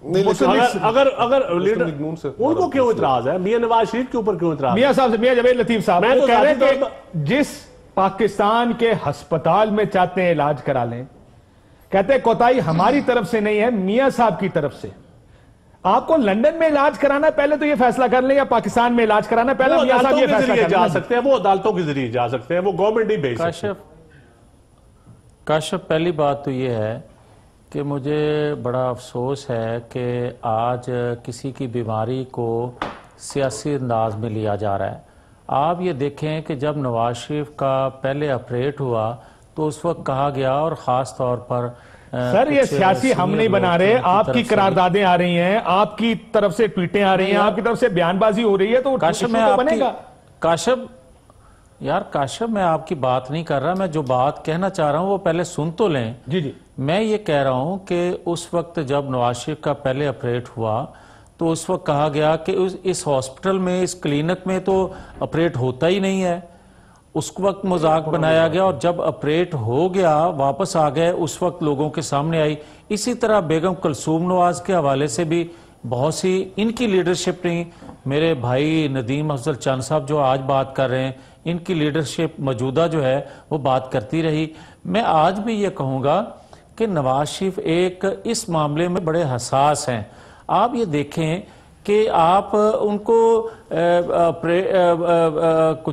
اگر leader in کو کیوں اعتراض ہے؟ میاں نواز شریف کے اوپر کیوں اعتراض؟ میاں صاحب سے میاں جاوید لطیف صاحب وہ کہہ رہے ہیں کہ جس پاکستان کے ہسپتال میں چاہتے ہیں علاج کرا لیں، کہتے ہیں کوتاہی ہماری طرف سے نہیں ہے، میاں صاحب کی طرف سے۔ آپ کو لندن میں علاج کرانا پہلے تو یہ فیصلہ کر لیں، یا پاکستان میں علاج کرانا پہلے میاں صاحب یہ فیصلہ کر جا سکتے ہیں، وہ عدالتوں کے ذریعے جا سکتے ہیں، وہ گورنمنٹ ہی بھیج سکتے ہیں۔ کاشف پہلی بات تو یہ ہے کہ مجھے بڑا افسوس ہے کہ آج کسی کی بیماری کو سیاسی انداز میں لیا جا رہا ہے۔ آپ یہ دیکھیں کہ جب نواز شریف کا پہلے آپریٹ ہوا تو اس وقت کہا گیا، اور خاص طور پر سر یہ سیاسی ہم نہیں بنا رہے، آپ کی قراردادیں آ رہی ہیں، آپ کی طرف سے ٹویٹیں آ رہی ہیں، آپ کی طرف سے بیان بازی ہو رہی ہے، تو بنے گا۔ کاشف میں آپ کی بات نہیں کر رہا، میں جو بات کہنا چاہ رہا ہوں وہ پہلے سن تو لیں۔ جی میں یہ کہہ رہا ہوں کہ اس وقت جب نواز شریف کا پہلے آپریٹ ہوا تو اس وقت کہا گیا کہ اس ہاسپٹل میں، اس کلینک میں تو آپریٹ ہوتا ہی نہیں ہے، اس وقت مذاق بنایا گیا، اور جب آپریٹ ہو گیا واپس آ گئے، اس وقت لوگوں کے سامنے آئی۔ اسی طرح بیگم کلثوم نواز کے حوالے سے بھی بہت سی ان کی لیڈرشپ نہیں، میرے بھائی ندیم افضل چند صاحب جو آج بات کر رہے ہیں، ان کی لیڈرشپ موجودہ جو ہے وہ بات کرتی رہی۔ میں آج بھی یہ کہوں گا کہ نواز شریف ایک اس معاملے میں بڑے حساس ہیں۔ آپ یہ دیکھیں کہ آپ ان کو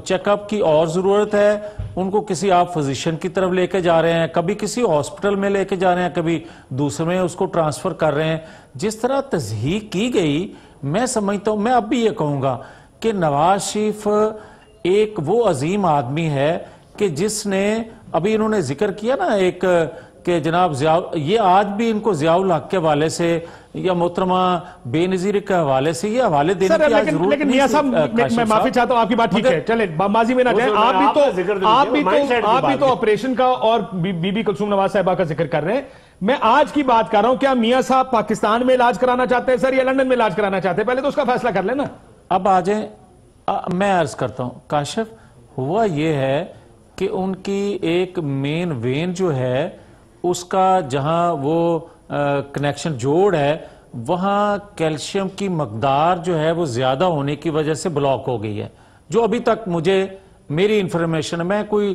چیک اپ کی اور ضرورت ہے، ان کو کسی آپ فزیشین کی طرف لے کے جا رہے ہیں، کبھی کسی ہاسپٹل میں لے کے جا رہے ہیں، کبھی دوسرے میں اس کو ٹرانسفر کر رہے ہیں۔ جس طرح تضحیق کی گئی، میں سمجھتا ہوں، میں اب بھی یہ کہوں گا کہ نواز شریف ایک وہ عظیم آدمی ہے کہ جس نے، ابھی انہوں نے ذکر کیا نا ایک کہ جناب یہ آج بھی ان کو ضیاء الحق کے حوالے سے یا محترمہ بے نظیر کے حوالے سے یہ حوالے دینے کی آج ضرورت نہیں۔ لیکن میاں صاحب میں معافی چاہتا ہوں، آپ کی بات ٹھیک ہے، چلے ماضی میں نہ جائیں۔ آپ بھی تو آپریشن کا اور بی بی کلثوم نواز صاحبہ کا ذکر کر رہے ہیں، میں آج کی بات کر رہا ہوں۔ کیا میاں صاحب پاکستان میں علاج کرانا چاہتے ہیں سر، یا لندن میں علاج کرانا چاہتے ہیں؟ پہلے تو اس کا فیصلہ کر لینا۔ اب آ جائیں، میں عرض کرتا ہوں کاشف، ہوا یہ ہے کہ ان کی ایک مین وین جو ہے اس کا جہاں وہ کنیکشن جوڑ ہے، وہاں کیلشیم کی مقدار جو ہے وہ زیادہ ہونے کی وجہ سے بلاک ہو گئی ہے، جو ابھی تک مجھے میری انفارمیشن، میں کوئی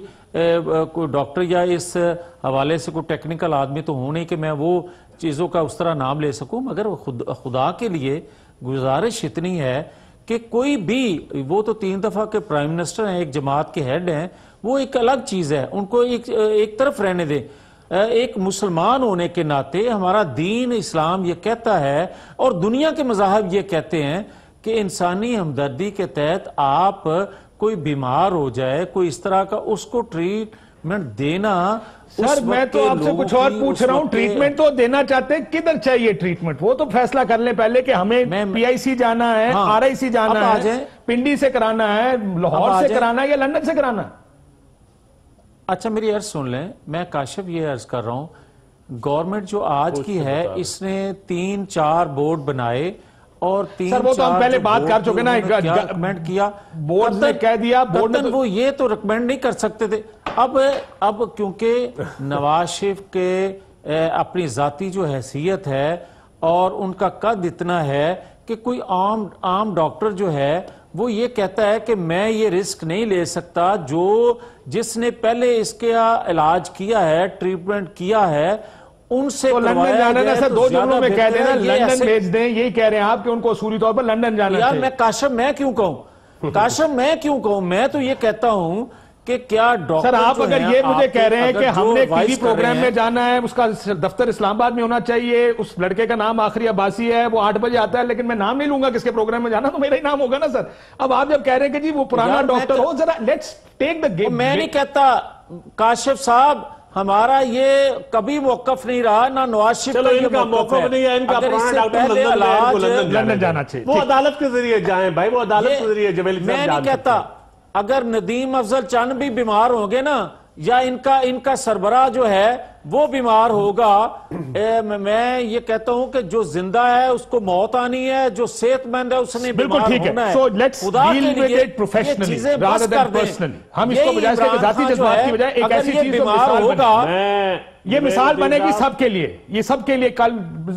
ڈاکٹر یا اس حوالے سے کوئی ٹیکنیکل آدمی تو ہوں نہیں کہ میں وہ چیزوں کا اس طرح نام لے سکوں، مگر خدا کے لیے گزارش اتنی ہے کہ کوئی بھی، وہ تو 3 دفعہ کے پرائم منسٹر ہیں، ایک جماعت کے ہیڈ ہیں، وہ ایک الگ چیز ہے، ان کو ایک طرف رہنے دیں۔ ایک مسلمان ہونے کے ناطے ہمارا دین اسلام یہ کہتا ہے، اور دنیا کے مذاہب یہ کہتے ہیں کہ انسانی ہمدردی کے تحت آپ کوئی بیمار ہو جائے، کوئی اس طرح کا، اس کو ٹریٹمنٹ دینا۔ سر میں تو آپ سے کچھ اور پوچھ رہا ہوں، ٹریٹمنٹ تو دینا چاہتے ہیں، کدھر چاہیے ٹریٹمنٹ؟ وہ تو فیصلہ کر لیں پہلے کہ ہمیں پی آئی سی جانا ہے، آر آئی سی جانا ہے، پنڈی سے کرانا ہے، لاہور سے کرانا ہے، یا لندن سے کرانا ہے؟ اچھا میری عرض سن لیں، میں کاشف یہ عرض کر رہا ہوں، گورنمنٹ جو آج کی ہے اس نے 3-4 بورڈ بنائے، اور 3-4 سر وہ تو ہم پہلے بات کر چکے نا، ریکمینڈ کیا، بورڈ نے کہہ دیا، بورڈ نے وہ یہ تو ریکمینڈ نہیں کر سکتے تھے۔ اب کیونکہ نواز شریف کے اپنی ذاتی جو حیثیت ہے اور ان کا قد اتنا ہے کہ کوئی عام ڈاکٹر جو ہے وہ یہ کہتا ہے کہ میں یہ رسک نہیں لے سکتا، جس نے پہلے اس کا علاج کیا ہے، ٹریٹمنٹ کیا ہے، ان سے لندن جانا نا سر، 2 جملوں میں کہہ دینا لندن بھیج دیں، یہی کہہ رہے ہیں آپ کہ ان کو اصولی طور پر لندن جانا چاہیے۔ یار میں کاشف میں کیوں کہوں، میں تو یہ کہتا ہوں کہ کیا ڈاکٹر، سر آپ اگر یہ مجھے کہہ رہے ہیں کہ ہم نے کسی پروگرام میں جانا ہے، اس کا دفتر اسلام آباد میں ہونا چاہیے، اس لڑکے کا نام آخری عباسی ہے، وہ 8 بجے آتا ہے، لیکن میں نام نہیں لوں گا کس کے پروگرام میں جانا، تو میرا ہی نام ہوگا نا سر۔ اب آپ جب کہہ رہے ہیں کہ جی وہ پرانا ڈاکٹر ہو، ذرا لیٹس ٹیک دا گیم۔ میں نہیں کہتا کاشف صاحب، ہمارا یہ کبھی موقف نہیں رہا، نہ نواز شریف کا یہ موقف نہیں ہے، ان کا پرانا ڈاکٹر لندن جانا چاہیے، وہ عدالت کے ذریعے جائیں بھائی، وہ عدالت کے ذریعے جبیل صاحب میں نہیں کہتا اگر ندیم افضل چند بھی بیمار ہوں گے نا، یا ان کا سربراہ جو ہے وہ بیمار ہوگا، میں یہ کہتا ہوں کہ جو زندہ ہے اس کو موت آنی ہے، جو صحت مند ہے اس نے بیمار ہونا ہے۔ So let's deal with it professionally rather than personally۔ ہم اس کو بجائے اس کے ذاتی جذبات کی بجائے ایک ایسی چیز کو مثال بنائیں۔ یہ مثال بنے گی سب کے لیے، یہ سب کے لیے، کل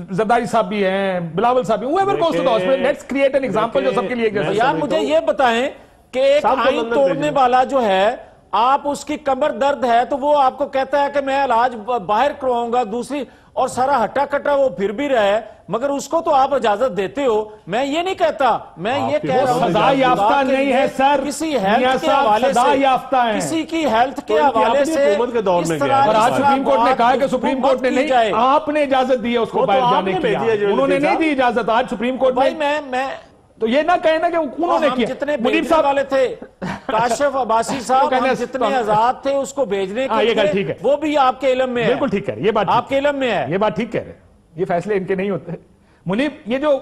زرداری صاحب بھی ہیں، بلاول صاحب بھی، whoever goes to the hospital, let's create an example جو سب کے لیے ایک یار مجھے یہ بتائیں کہ ایک آئین توڑنے والا جو ہے، آپ اس کی کمر درد ہے تو وہ آپ کو کہتا ہے کہ میں علاج باہر کرواؤں گا، دوسری اور سارا ہٹا کٹا وہ پھر بھی رہے، مگر اس کو تو آپ اجازت دیتے ہو. میں یہ نہیں کہتا، میں یہ کہہ رہا ہوں سزا یافتہ نہیں ہے سر، کسی ہیلتھ کے حوالے سزا یافتہ سے، ہے، کسی کی ہیلتھ کے حوالے سے اس طرح. اور آج سپریم کورٹ نے کہا کہ سپریم کورٹ نے نہیں، آپ نے اجازت دی ہے اس کو باہر جانے کی، انہوں نے نہیں دی اجازت. آج سپریم کورٹ میں تو یہ نہ کہنا کہ انہوں نے کیا. جتنے بھیجنے والے تھے کاشف عباسی صاحب، جتنے آزاد تھے اس کو بھیجنے کے لیے، وہ بھی آپ کے علم میں ہے. بالکل ٹھیک ہے، یہ بات آپ کے علم میں ہے، یہ بات ٹھیک کہہ رہے ہیں. یہ فیصلے ان کے نہیں ہوتے منیب. یہ جو